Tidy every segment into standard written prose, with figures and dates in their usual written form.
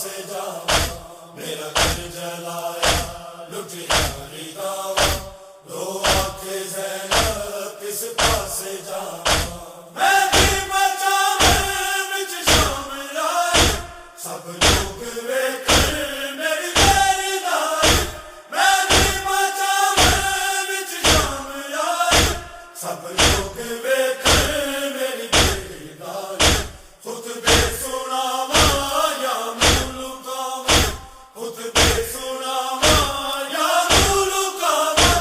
پاسے جاواں، میرا گھر جلایا لٹیاری گاواں، رو آکھے زینب کس پاسے جاواں، میں بھی مچاوے وچ شامل آئی، سب لوگ ویکھن میری میری دائی، میں بھی مچاوے وچ شامل آئی، سب لوگ ویکھن میری میری دائی، خطبے سناواں یا ملکاواں، خطبے سناواں یا ملکاواں،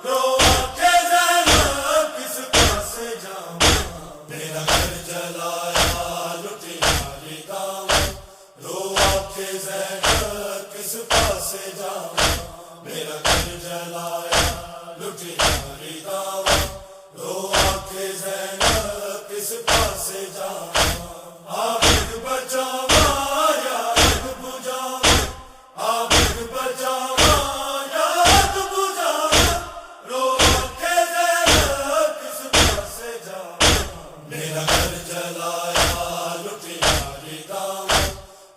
رو آکھے زینب کس پاسے جاواں، میرا گھر جلایا لٹیاری گاواں، رو آکھے زینب کس پاسے جاواں، میرا گھر جلایا لٹیاری گاواں، رو آکھے زینب کس پاسے جاواں، عابد بچاواں یا اگ بجھاواں، عابد بچاواں یا اگ بجھاواں، رو آکھے زینب کس پاسے جاواں، میرا گھر جلایا لٹیاری گاواں،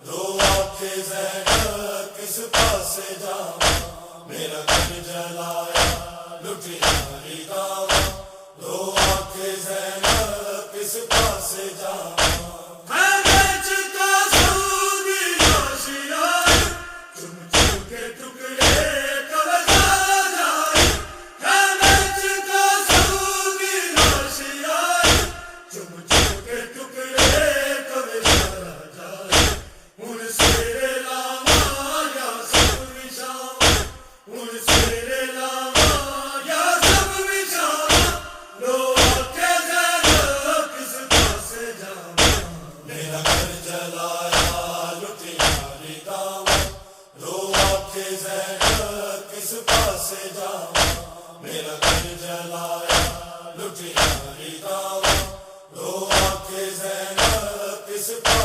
رو آکھے زینب کس پاسے جاواں، میرا گھر جلایا لٹیاری گاواں، رو آکھے زینب کس پاسے جاواں، میں بیچ کا سودی لاشی آئی، چم چم کے ٹکڑے کبزا جائی، میں بیچ کا سودی لاشی آئی، چم چم کے ٹکڑے کبزا جائی، ہن سیرے لاواں یا سب وچھاواں، ہن سیرے لاواں یا سب وچھاواں، رو آکھے زینب کس پاسے جاواں، میرا گھر جلایا لٹیاری گاواں، رو آکھے زینب کس پاسے جاواں، میرا گھر جلایا لٹیاری گاواں، رو آکھے زینب کس پاسے